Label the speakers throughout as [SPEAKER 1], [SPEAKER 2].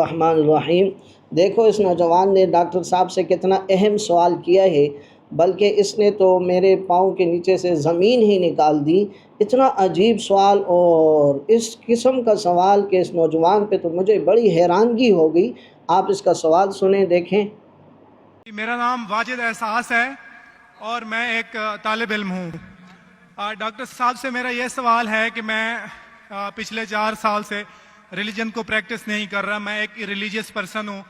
[SPEAKER 1] रहमानिर्रहीम। देखो इस नौजवान ने डॉक्टर साहब से कितना अहम सवाल किया है, बल्कि इसने तो मेरे पाँव के नीचे से ज़मीन ही निकाल दी। इतना अजीब सवाल और इस किस्म का सवाल के इस नौजवान पे तो मुझे बड़ी हैरानगी हो गई। आप इसका सवाल सुने देखें।
[SPEAKER 2] मेरा नाम वाजिद एहसास है और मैं एक तालिब इल्म हूँ। डॉक्टर साहब से मेरा यह सवाल है कि मैं पिछले 4 साल से रिलीजन को प्रैक्टिस नहीं कर रहा। मैं एक रिलीजियस पर्सन हूँ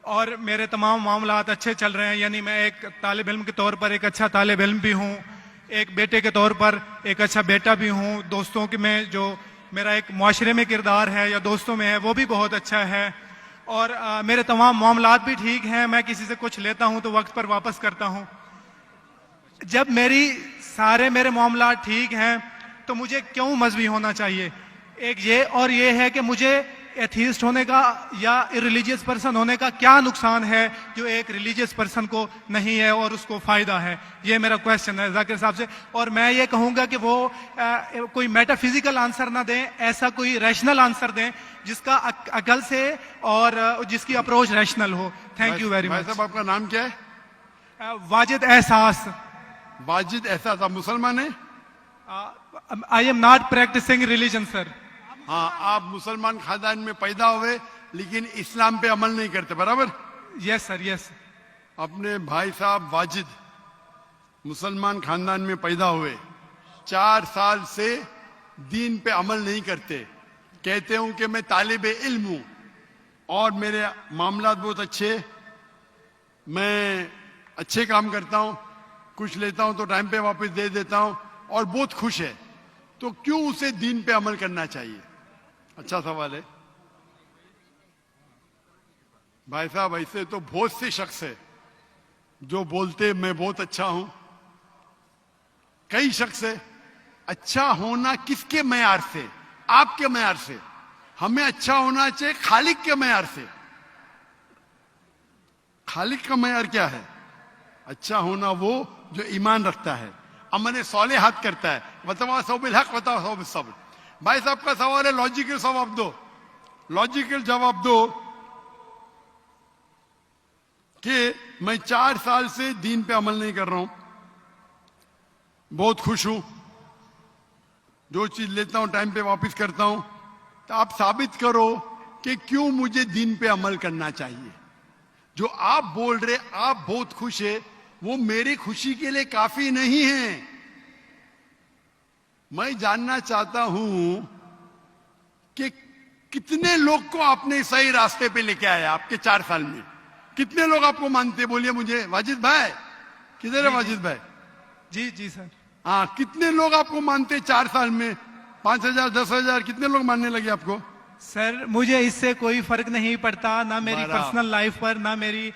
[SPEAKER 2] और मेरे तमाम मामलात अच्छे चल रहे हैं। यानी मैं एक तालिब इल्म के तौर पर एक अच्छा तालिब इल्म भी हूँ, एक बेटे के तौर पर एक अच्छा बेटा भी हूँ। दोस्तों के में जो मेरा एक मुआशरे में किरदार है या दोस्तों में है वो भी बहुत अच्छा है और मेरे तमाम मामलात भी ठीक हैं। मैं किसी से कुछ लेता हूं तो वक्त पर वापस करता हूं। जब मेरे मामलात ठीक हैं तो मुझे क्यों मजहबी होना चाहिए? एक ये और ये है कि मुझे एथीस्ट होने का या इरिलीजियस पर्सन होने का क्या नुकसान है जो एक रिलीजियस पर्सन को नहीं है और उसको फायदा है? ये मेरा क्वेश्चन है जाकिर साहब से। और मैं ये कहूंगा कि वो कोई मेटाफिजिकल आंसर ना दें, ऐसा कोई रैशनल आंसर दें जिसका अकल से और जिसकी अप्रोच रैशनल हो। Thank you very much.
[SPEAKER 3] साहब आपका नाम क्या है?
[SPEAKER 2] वाजिद एहसास।
[SPEAKER 3] वाजिद एहसास, आप मुसलमान हैं?
[SPEAKER 2] I am not practising religion sir.
[SPEAKER 3] हाँ, आप मुसलमान खानदान में पैदा हुए लेकिन इस्लाम पे अमल नहीं करते, बराबर?
[SPEAKER 2] Yes sir, yes.
[SPEAKER 3] अपने भाई साहब वाजिद मुसलमान खानदान में पैदा हुए, 4 साल से दीन पे अमल नहीं करते। कहते हूं कि मैं तालिब इल्म हूं और मेरे मामलात बहुत अच्छे, मैं अच्छे काम करता हूं, कुछ लेता हूं तो टाइम पे वापस दे देता हूं और बहुत खुश है, तो क्यों उसे दीन पे अमल करना चाहिए? अच्छा सवाल है भाई साहब। ऐसे तो बहुत से शख्स है जो बोलते मैं बहुत अच्छा हूं। कई शख्स है। अच्छा होना किसके मैयार से? आपके मैयार से। हमें अच्छा होना चाहिए खालिक के मैयार से। खालिक का मैयार क्या है? अच्छा होना वो जो ईमान रखता है, अमल सौलेहात करता है। वतवा सौबिल हक वतवा सौबिल सब्र। भाई साहब का सवाल है, लॉजिकल जवाब दो। लॉजिकल जवाब दो कि मैं 4 साल से दीन पे अमल नहीं कर रहा हूं, बहुत खुश हूं, जो चीज लेता हूं टाइम पे वापस करता हूं, तो आप साबित करो कि क्यों मुझे दीन पे अमल करना चाहिए। जो आप बोल रहे आप बहुत खुश है, वो मेरी खुशी के लिए काफी नहीं है। मैं जानना चाहता हूं कि कितने लोग को आपने सही रास्ते पे लेके आया आपके 4 साल में। कितने लोग आपको मानते? बोलिए मुझे। वाजिद भाई किधर है? वाजिद भाई
[SPEAKER 2] जी जी सर।
[SPEAKER 3] हाँ, कितने लोग आपको मानते 4 साल में? 5,000 10,000 कितने लोग मानने लगे आपको?
[SPEAKER 2] सर मुझे इससे कोई फर्क नहीं पड़ता, ना मेरी पर्सनल लाइफ पर, ना मेरी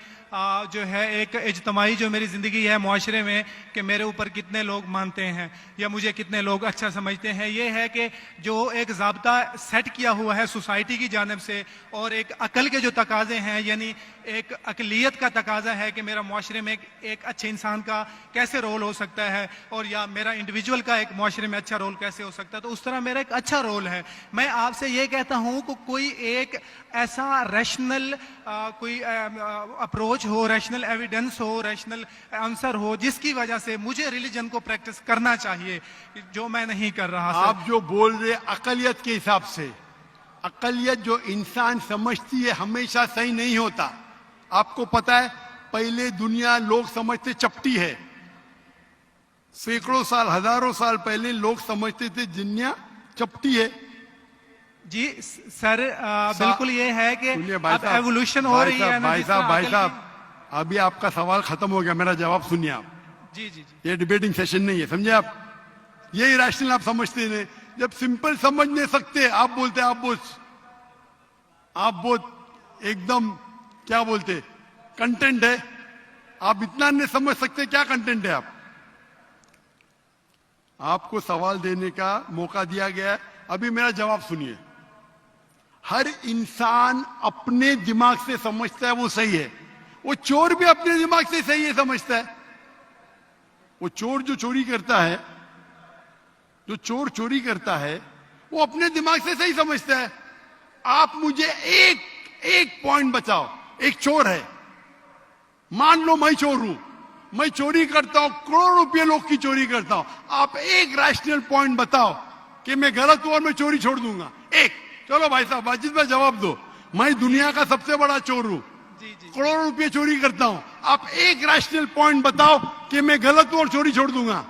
[SPEAKER 2] जो है एक इज्तमाही जो मेरी जिंदगी है मुआशरे में, कि मेरे ऊपर कितने लोग मानते हैं या मुझे कितने लोग अच्छा समझते हैं। ये है कि जो एक ज़ाब्ता सेट किया हुआ है सोसाइटी की जानिब से और एक अकल के जो तकाजे हैं, यानी एक अकलियत का तकाजा है कि मेरा मुआशरे में एक अच्छे इंसान का कैसे रोल हो सकता है और या मेरा इंडिविजुअल का एक मुआशरे में अच्छा रोल कैसे हो सकता है, तो उस तरह मेरा एक अच्छा रोल है। मैं आपसे ये कहता हूं कि कोई एक ऐसा रैशनल कोई अप्रोच हो, रैशनल एविडेंस हो, रैशनल आंसर हो जिसकी वजह से मुझे रिलीजन को प्रैक्टिस करना चाहिए, जो मैं नहीं कर रहा।
[SPEAKER 3] आप जो बोल रहे अकलियत के हिसाब से, अकलियत जो इंसान समझती है हमेशा सही नहीं होता। आपको पता है, पहले दुनिया लोग समझते चपटी है। सैकड़ों साल, हजारों साल पहले लोग समझते थे दुनिया चपटी है।
[SPEAKER 2] जी सर, बिल्कुल ये है कि अब एवोल्यूशन हो रही है।
[SPEAKER 3] भाई साहब अभी आपका सवाल खत्म हो गया, मेरा जवाब सुनिए आप।
[SPEAKER 2] जी जी जी।
[SPEAKER 3] ये डिबेटिंग सेशन नहीं है, समझे आप? ये इरेशनल आप समझते नहीं। जब सिंपल समझ नहीं सकते आप बोलते आप बहुत एकदम क्या बोलते कंटेंट है। आप इतना नहीं समझ सकते क्या कंटेंट है। आपको सवाल देने का मौका दिया गया है, अभी मेरा जवाब सुनिए। हर इंसान अपने दिमाग से समझता है वो सही है। वो चोर भी अपने दिमाग से सही है समझता है। वो चोर जो चोरी करता है, जो चोर चोरी करता है, वो अपने दिमाग से सही समझता है। आप मुझे एक पॉइंट बचाओ। एक चोर है, मान लो मैं चोर हूं, मैं चोरी करता हूं, करोड़ों रुपए लोग की चोरी करता हूं, आप एक रैशनल पॉइंट बताओ कि मैं गलत हूं और मैं चोरी छोड़ दूंगा। एक, चलो भाई साहब वाजिद भाई जवाब दो, मैं दुनिया का सबसे बड़ा चोर हूं, करोड़ों रुपए चोरी करता हूं, आप एक रैशनल पॉइंट बताओ कि मैं गलत हूं और चोरी छोड़ दूंगा।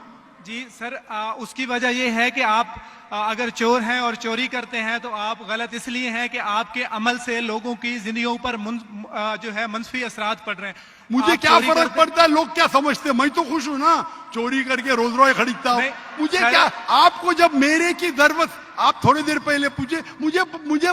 [SPEAKER 2] जी सर, उसकी वजह यह है कि आप अगर चोर हैं और चोरी करते हैं तो आप गलत इसलिए हैं कि आपके अमल से लोगों की जिंदगियों पर जो है मंफी असरात पड़ रहे हैं।
[SPEAKER 3] मुझे क्या फर्क पड़ता है लोग क्या समझते हैं, मैं तो खुश हूं ना, चोरी करके रोज रॉय खरीदता हूं, मुझे क्या। आपको जब मेरे की जरूरत, आप थोड़ी देर पहले पूछे, मुझे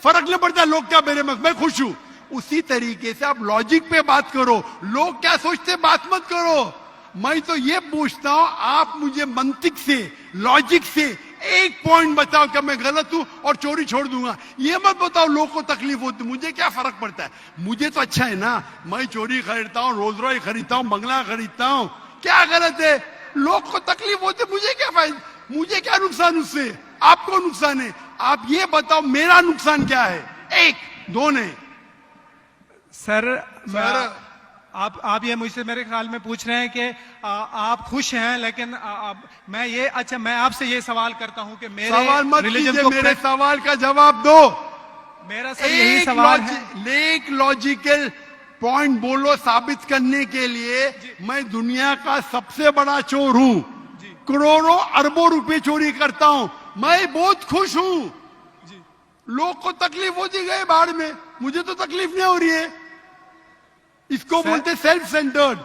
[SPEAKER 3] फर्क नहीं पड़ता लोग क्या मेरे में, मैं खुश हूं। उसी तरीके से आप लॉजिक पे बात करो, लोग क्या सोचते बात मत करो। मैं तो ये पूछता हूं, आप मुझे मंतिक से, लॉजिक से एक पॉइंट बताओ कि मैं गलत हूं और चोरी छोड़ दूंगा। ये मत बताओ लोग को तकलीफ होती, मुझे क्या फर्क पड़ता है, मुझे तो अच्छा है ना, मैं चोरी खरीदता हूं, रोज रॉय खरीदता हूं, बंगला खरीदता हूं, क्या गलत है। लोग को तकलीफ होती, मुझे क्या फायदा, मुझे क्या नुकसान उससे, आपको नुकसान है। आप ये बताओ मेरा नुकसान क्या है, एक दो नहीं।
[SPEAKER 2] सर आप ये मुझसे मेरे ख्याल में पूछ रहे हैं कि आप खुश हैं, लेकिन मैं आपसे ये सवाल करता हूं कि मेरे
[SPEAKER 3] सवाल मत
[SPEAKER 2] रिलीजन
[SPEAKER 3] को मेरे सवाल का जवाब दो।
[SPEAKER 2] मेरा सर यही सवाल है।
[SPEAKER 3] एक लॉजिकल पॉइंट बोलो साबित करने के लिए मैं दुनिया का सबसे बड़ा चोर हूं, करोड़ों अरबों रुपए चोरी करता हूं, मैं बहुत खुश हूं। लोग को तकलीफ होती गई बाढ़ में, मुझे तो तकलीफ नहीं हो रही है। इसको बोलते सेल्फ सेंटर्ड।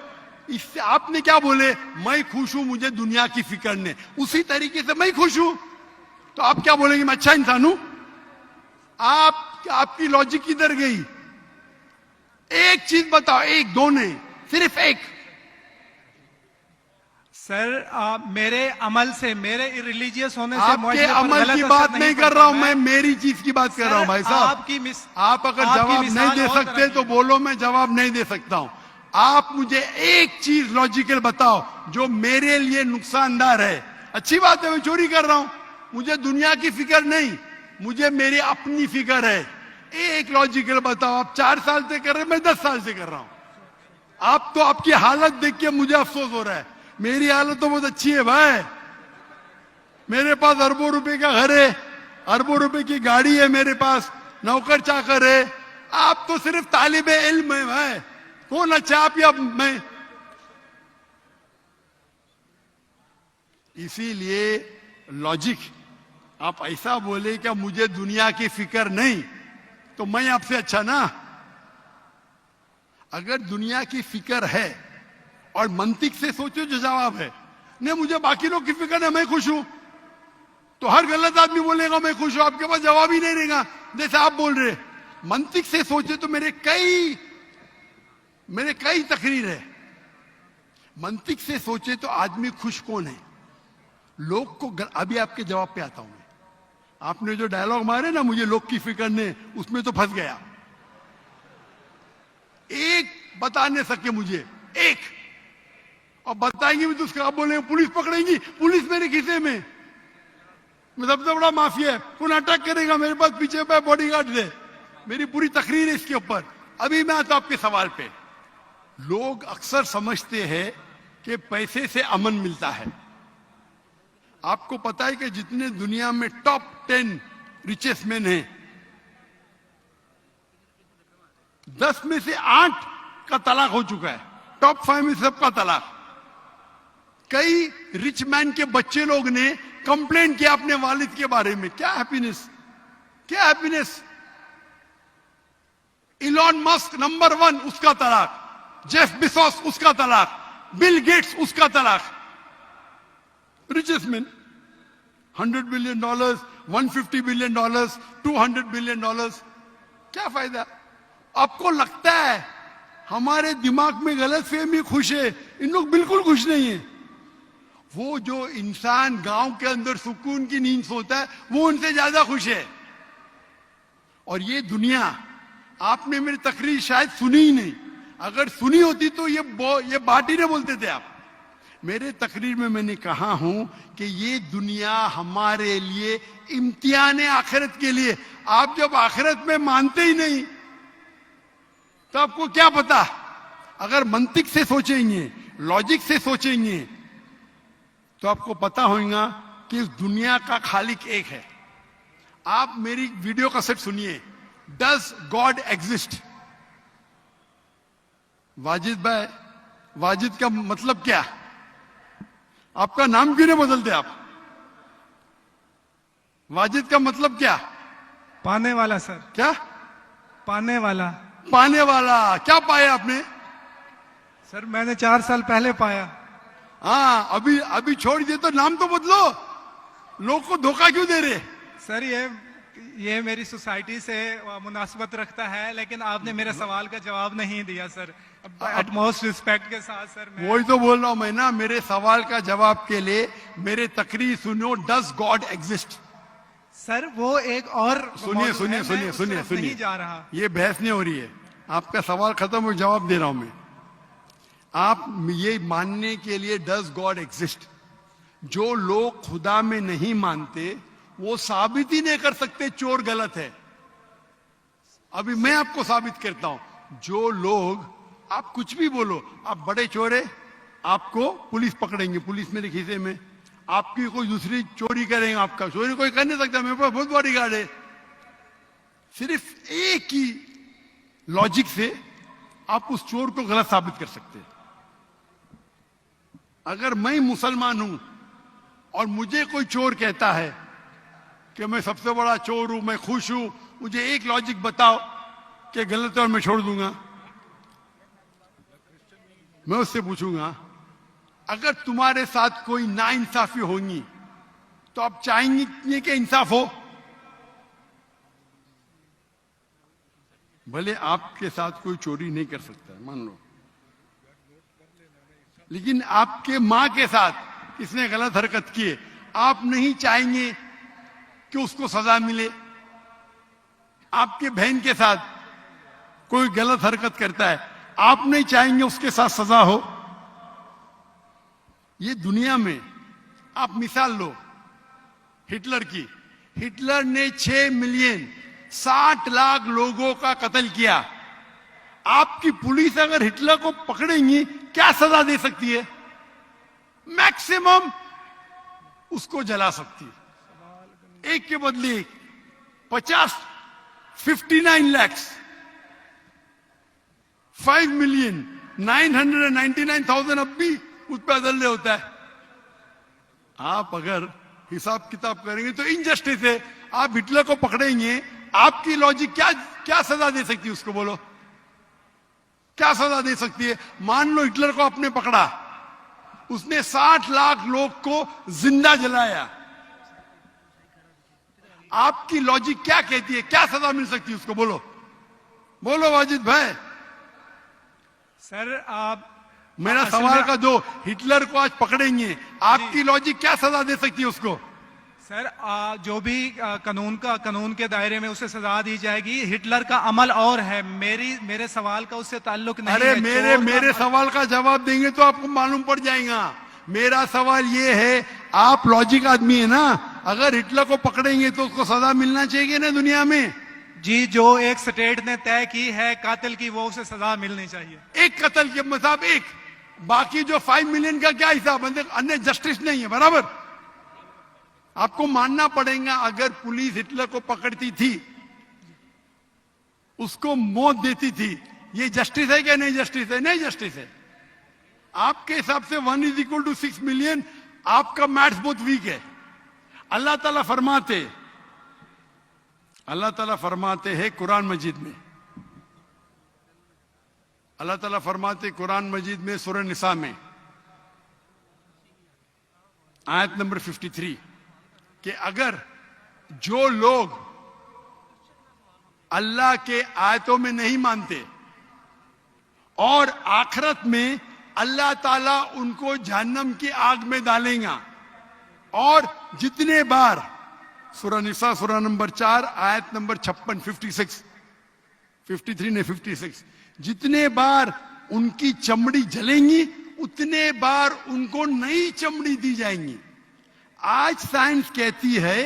[SPEAKER 3] इससे आपने क्या बोले, मैं खुश हूं, मुझे दुनिया की फिक्र नहीं, उसी तरीके से मैं खुश हूं, तो आप क्या बोलेंगे मैं अच्छा इंसान हूं। आपकी लॉजिक किधर गई। एक चीज बताओ, एक दो नहीं, सिर्फ एक।
[SPEAKER 2] सर मेरे अमल से, मेरे रिलीजियस होने से,
[SPEAKER 3] आपके अमल की बात नहीं कर रहा हूं मैं, मेरी चीज की बात कर रहा हूं भाई साहब। आप अगर जवाब नहीं दे सकते तो बोलो, मैं जवाब नहीं दे सकता हूं। आप मुझे एक चीज लॉजिकल बताओ जो मेरे लिए नुकसानदार है। अच्छी बात है, मैं चोरी कर रहा हूं, मुझे दुनिया की फिक्र नहीं, मुझे मेरी अपनी फिक्र है। एक लॉजिकल बताओ। आप 4 साल से कर रहे, मैं 10 साल से कर रहा हूं। आप तो आपकी हालत देख के मुझे अफसोस हो रहा है, मेरी हालत तो बहुत अच्छी है भाई। मेरे पास अरबों रुपए का घर है, अरबों रुपए की गाड़ी है मेरे पास, नौकर चाकर है। आप तो सिर्फ तालिबे इल्म है भाई, कौन अच्छा आप या मैं। इसीलिए लॉजिक, आप ऐसा बोले क्या मुझे दुनिया की फिक्र नहीं, तो मैं आपसे अच्छा ना। अगर दुनिया की फिक्र है और मंतिक से सोचो जो जवाब है, नहीं मुझे बाकी लोग की फिक्र है, मैं खुश हूं, तो हर गलत आदमी बोलेगा मैं खुश हूं, आपके पास जवाब ही नहीं रहेगा जैसे आप बोल रहे। मंतिक से सोचे तो मेरे कई तकरीर है। मंतिक से सोचे तो आदमी खुश कौन है, लोग को अभी आपके जवाब पे आता हूं मैं। आपने जो डायलॉग मारे ना मुझे लोग की फिक्र नहीं, उसमें तो फंस गया। एक बता नहीं सके मुझे, एक, और बताएंगे भी तो उसका आप बोलेंगे पुलिस पकड़ेगी, पुलिस मेरे खीसे में, मैं सबसे बड़ा माफिया है, कौन अटैक करेगा, मेरे पास पीछे पे बॉडीगार्ड है। मेरी पूरी तकरीर है इसके ऊपर। अभी मैं आता हूं आपके सवाल पे। लोग अक्सर समझते हैं कि पैसे से अमन मिलता है। आपको पता है कि जितने दुनिया में टॉप 10 रिचेस्ट मैन हैं, 10 में से 8 का तलाक हो चुका है, टॉप 5 में सबका तलाक। कई रिच मैन के बच्चे लोग ने कंप्लेंट किया अपने वालिद के बारे में, क्या हैप्पीनेस, क्या हैप्पीनेस। इलॉन मस्क नंबर 1, उसका तलाक, जेफ बिजोस उसका तलाक, बिल गेट्स उसका तलाक। Richest man, $100 billion, $150 billion, $200 billion, क्या फायदा। आपको लगता है हमारे दिमाग में गलत फहमी, खुश है, इन लोग बिल्कुल खुश नहीं है। वो जो इंसान गांव के अंदर सुकून की नींद सोता है वो उनसे ज्यादा खुश है। और ये दुनिया, आपने मेरी तकरीर शायद सुनी ही नहीं, अगर सुनी होती तो ये बात ही नहीं बोलते थे आप। मेरे तकरीर में मैंने कहा हूं कि ये दुनिया हमारे लिए इम्तिहान है आखिरत के लिए। आप जब आखिरत में मानते ही नहीं तो आपको क्या पता? अगर मंतिक से सोचेंगे, लॉजिक से सोचेंगे, तो आपको पता होगा कि इस दुनिया का खालिक एक है। आप मेरी वीडियो कैसेट सुनिए, डज गॉड एग्जिस्ट? वाजिद भाई, वाजिद का मतलब क्या? आपका नाम क्यों नहीं बदलते आप? वाजिद का मतलब क्या?
[SPEAKER 2] पाने वाला सर।
[SPEAKER 3] क्या?
[SPEAKER 2] पाने वाला।
[SPEAKER 3] पाने वाला। क्या पाया आपने?
[SPEAKER 2] सर मैंने 4 साल पहले पाया।
[SPEAKER 3] हाँ, अभी छोड़ दिए तो नाम तो बदलो। लोग को धोखा क्यों दे रहे?
[SPEAKER 2] सर ये मेरी सोसाइटी से मुनासबत रखता है, लेकिन आपने मेरे सवाल का जवाब नहीं दिया सर। एटमोस्ट रिस्पेक्ट के साथ सर, मैं
[SPEAKER 3] वही तो बोल रहा हूं मैं ना, मेरे सवाल का जवाब के लिए मेरे तकरीर सुनो, डज गॉड एग्जिस्ट?
[SPEAKER 2] सर वो एक और
[SPEAKER 3] सुनिए
[SPEAKER 2] मौजूद है,
[SPEAKER 3] सुनिए
[SPEAKER 2] मैं
[SPEAKER 3] सुनिए
[SPEAKER 2] उस
[SPEAKER 3] सुनिए
[SPEAKER 2] तरफ
[SPEAKER 3] सुनिए,
[SPEAKER 2] नहीं जा रहा।
[SPEAKER 3] ये बहस नहीं हो रही है। आपका सवाल खत्म हो, जवाब दे रहा हूं मैं। आप ये मानने के लिए डज गॉड एग्जिस्ट, जो लोग खुदा में नहीं मानते वो साबित ही नहीं कर सकते चोर गलत है। अभी मैं आपको साबित करता हूं। जो लोग, आप कुछ भी बोलो, आप बड़े चोर है, आपको पुलिस पकड़ेंगे, पुलिस मेरे खीसे में, आपकी कोई दूसरी चोरी करेंगे, आपका चोरी कोई कर नहीं सकता, मेरे पास बहुत बड़ी गार्ड है। सिर्फ एक ही लॉजिक से आप उस चोर को गलत साबित कर सकते हैं। अगर मैं मुसलमान हूं और मुझे कोई चोर कहता है कि मैं सबसे बड़ा चोर हूं, मैं खुश हूं, मुझे एक लॉजिक बताओ कि गलत है और मैं छोड़ दूंगा। मैं उससे पूछूंगा, अगर तुम्हारे साथ कोई नाइंसाफी होगी तो आप चाहेंगे कि इंसाफ हो? भले आपके साथ कोई चोरी नहीं कर सकता है, मान लो, लेकिन आपके मां के साथ किसने गलत हरकत की है, आप नहीं चाहेंगे कि उसको सजा मिले? आपके बहन के साथ कोई गलत हरकत करता है, आप नहीं चाहेंगे उसके साथ सजा हो? ये दुनिया में आप मिसाल लो हिटलर की। हिटलर ने 6 मिलियन 60 लाख लोगों का कत्ल किया। आपकी पुलिस अगर हिटलर को पकड़ेंगी क्या सजा दे सकती है? मैक्सिमम उसको जला सकती है। एक के बदले 59 लाख 5,999,000 अब भी उस पर अदल्य होता है। आप अगर हिसाब किताब करेंगे तो इनजस्टिस है। आप हिटलर को पकड़ेंगे, आपकी लॉजिक क्या सजा दे सकती है उसको? बोलो, क्या सजा दे सकती है? मान लो हिटलर को आपने पकड़ा, उसने 60 लाख लोग को जिंदा जलाया, आपकी लॉजिक क्या कहती है? क्या सजा मिल सकती है उसको? बोलो बोलो वाजिद भाई।
[SPEAKER 2] सर आप
[SPEAKER 3] मेरा सवाल का दो, हिटलर को आज पकड़ेंगे, आपकी लॉजिक क्या सजा दे सकती है उसको?
[SPEAKER 2] सर जो भी कानून के दायरे में उसे सजा दी जाएगी। हिटलर का अमल और है, मेरे सवाल का उससे ताल्लुक नहीं
[SPEAKER 3] अरे
[SPEAKER 2] है।
[SPEAKER 3] मेरे सवाल का जवाब देंगे तो आपको मालूम पड़ जाएगा। मेरा सवाल ये है, आप लॉजिक आदमी है ना, अगर हिटलर को पकड़ेंगे तो उसको सजा मिलना चाहिए ना दुनिया में?
[SPEAKER 2] जी, जो एक स्टेट ने तय की है कातिल की, वो उसे सजा मिलनी चाहिए।
[SPEAKER 3] एक कत्ल के मतलब एक, बाकी जो 5 मिलियन का क्या हिसाब? अन्य जस्टिस नहीं है, बराबर? आपको मानना पड़ेगा, अगर पुलिस हिटलर को पकड़ती थी, उसको मौत देती थी, ये जस्टिस है क्या? नहीं जस्टिस है, नहीं जस्टिस है। आपके हिसाब से 1 = 6 मिलियन, आपका मैथ्स बहुत वीक है। अल्लाह ताला फरमाते हैं कुरान मजीद में, अल्लाह ताला फरमाते कुरान मजीद में सूरह निसा में आयत नंबर 53 कि अगर जो लोग अल्लाह के आयतों में नहीं मानते और आखिरत में अल्लाह ताला उनको जहन्नम की आग में डालेगा, और जितने बार, सूरह निसा सूरह नंबर 4 आयत नंबर 56, 53 ने 56, जितने बार उनकी चमड़ी जलेंगी उतने बार उनको नई चमड़ी दी जाएंगी। आज साइंस कहती है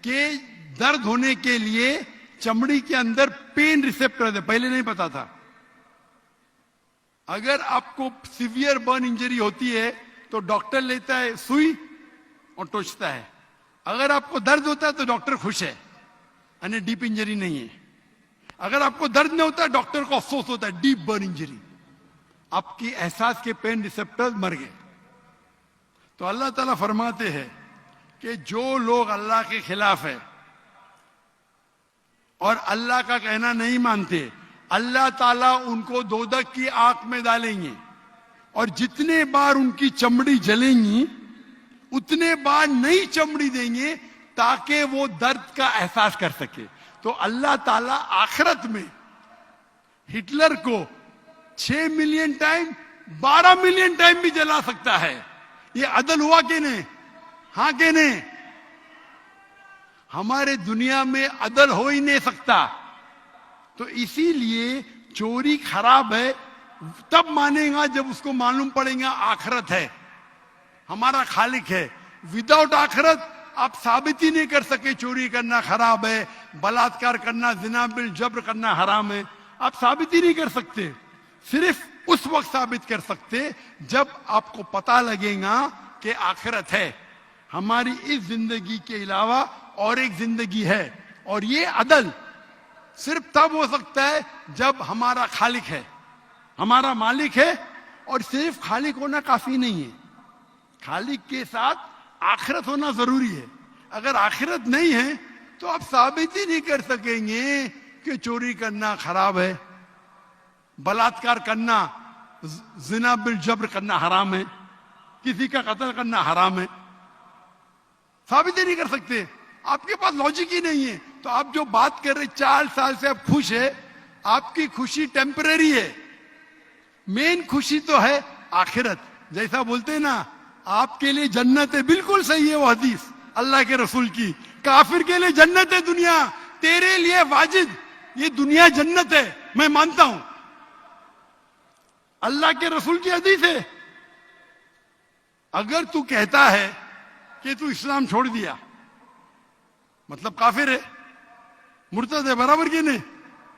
[SPEAKER 3] कि दर्द होने के लिए चमड़ी के अंदर पेन रिसेप्टर है, पहले नहीं पता था। अगर आपको सीवियर बर्न इंजरी होती है तो डॉक्टर लेता है सुई और टोचता है। अगर आपको दर्द होता है तो डॉक्टर खुश है, यानी डीप इंजरी नहीं है। अगर आपको दर्द नहीं होता है डॉक्टर को अफसोस होता है, डीप बर्न इंजरी, आपकी एहसास के पेन रिसेप्टर्स मर गए। तो अल्लाह ताला फरमाते हैं कि जो लोग अल्लाह के खिलाफ है और अल्लाह का कहना नहीं मानते, अल्लाह ताला उनको दोजख की आग में डालेंगे और जितने बार उनकी चमड़ी जलेंगी उतने बार नई चमड़ी देंगे ताकि वो दर्द का एहसास कर सके। तो अल्लाह ताला आखिरत में हिटलर को 6 मिलियन टाइम 12 मिलियन टाइम भी जला सकता है। ये अदल हुआ कि नहीं? हाँ कि नहीं? हमारे दुनिया में अदल हो ही नहीं सकता। तो इसीलिए चोरी खराब है तब मानेगा जब उसको मालूम पड़ेगा आखिरत है, हमारा खालिक है। विदाउट आखिरत आप साबित ही नहीं कर सके चोरी करना खराब है, बलात्कार करना, जिना बिल जब्र करना हराम है, आप साबित ही नहीं कर सकते। सिर्फ उस वक्त साबित कर सकते जब आपको पता लगेगा कि आखिरत है, हमारी इस जिंदगी के अलावा और एक जिंदगी है। और ये अदल सिर्फ तब हो सकता है जब हमारा खालिक है, हमारा मालिक है। और सिर्फ खालिक होना काफी नहीं है, खालिक के साथ आखिरत होना जरूरी है। अगर आखिरत नहीं है तो आप साबित ही नहीं कर सकेंगे कि चोरी करना खराब है, बलात्कार करना, जिना बिल जब्र करना हराम है, किसी का कत्ल करना हराम है। साबित ही नहीं कर सकते, आपके पास लॉजिक ही नहीं है। तो आप जो बात कर रहे 4 साल से आप खुश है, आपकी खुशी टेम्परेरी है, मेन खुशी तो है आखिरत। जैसा बोलते हैं ना, आपके लिए जन्नत है, बिल्कुल सही है वो हदीस अल्लाह के रसूल की। काफिर के लिए जन्नत है दुनिया, तेरे लिए वाजिद ये दुनिया जन्नत है, मैं मानता हूं। अल्लाह के रसूल की हदीस है। अगर तू कहता है कि तू इस्लाम छोड़ दिया, मतलब काफिर है, मुर्तद है, बराबर की नहीं,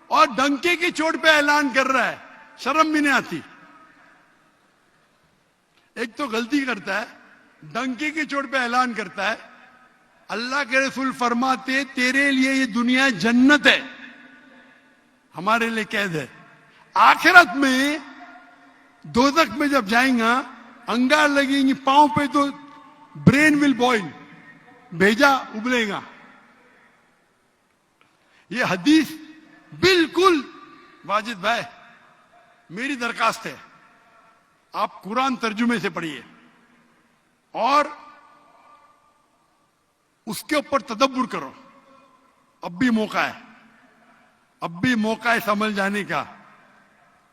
[SPEAKER 3] और डंके की चोट पे ऐलान कर रहा है, शर्म भी नहीं आती। एक तो गलती करता है, डंके की चोट पे ऐलान करता है। अल्लाह के रसूल फरमाते तेरे लिए ये दुनिया जन्नत है, हमारे लिए कैद है। आखिरत में दोजख में जब जाएगा, अंगार लगेंगी पांव पे तो ब्रेन विल बॉइल, भेजा उबलेगा। ये हदीस बिल्कुल वाजिद भाई, मेरी दरखास्त है आप कुरान तर्जुमे से पढ़िए और उसके ऊपर तदब्बुर करो। अब भी मौका है, अब भी मौका है समझ जाने का।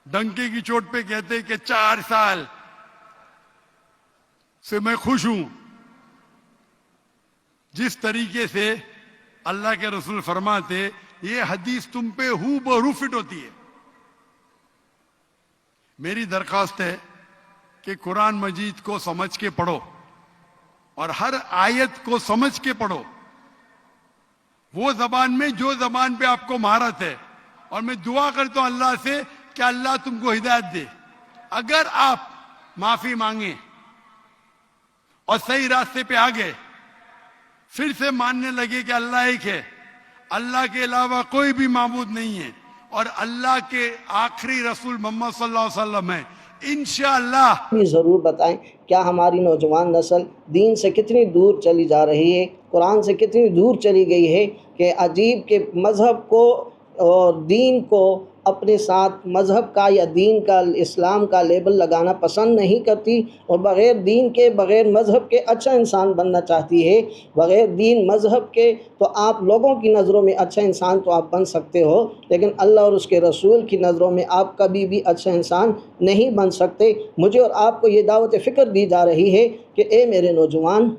[SPEAKER 3] डंके की चोट पे कहते कि 4 साल से मैं खुश हूं। जिस तरीके से अल्लाह के रसूल फरमाते, ये हदीस तुम पे हूबहू फिट होती है। मेरी दरखास्त है कि कुरान मजीद को समझ के पढ़ो और हर आयत को समझ के पढ़ो, वो जबान में जो जबान पे आपको महारत है। और मैं दुआ करता हूं अल्लाह से कि अल्लाह तुमको हिदायत दे। अगर आप माफी मांगे और सही रास्ते पे आ गए, फिर से मानने लगे कि अल्लाह एक है, अल्लाह के अलावा कोई भी माबूद नहीं है और अल्लाह के आखिरी रसूल मोहम्मद सल्लल्लाहु अलैहि वसल्लम है, इंशाअल्लाह।
[SPEAKER 1] भी ज़रूर बताएं क्या हमारी नौजवान नस्ल दीन से कितनी दूर चली जा रही है, कुरान से कितनी दूर चली गई है कि अजीब के मज़हब को और दीन को अपने साथ मज़हब का या दीन का, इस्लाम का लेबल लगाना पसंद नहीं करती और बग़ैर दीन के, बग़ैर मज़हब के अच्छा इंसान बनना चाहती है। बग़ैर दीन मज़हब के तो आप लोगों की नज़रों में अच्छा इंसान तो आप बन सकते हो, लेकिन अल्लाह और उसके रसूल की नज़रों में आप कभी भी अच्छा इंसान नहीं बन सकते। मुझे और आपको ये दावत फ़िक्र दी जा रही है कि ए मेरे नौजवान,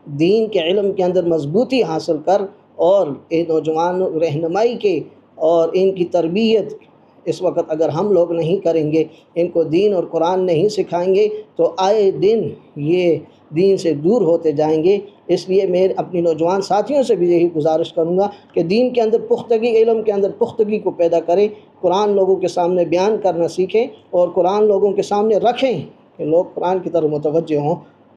[SPEAKER 1] दीन के इल्म के अंदर मजबूती हासिल कर और ये नौजवान रहनुमाई के और इनकी तरबियत इस वक्त अगर हम लोग नहीं करेंगे, इनको दीन और कुरान नहीं सिखाएंगे तो आए दिन ये दीन से दूर होते जाएंगे। इसलिए मैं अपनी नौजवान साथियों से भी यही गुजारिश करूँगा कि दीन के अंदर पुख्तगी, इल्म के अंदर पुख्तगी को पैदा करें, कुरान लोगों के सामने बयान करना सीखें और कुरान लोगों के सामने रखें कि लोग कुरान की तरफ मुतवज्जे हों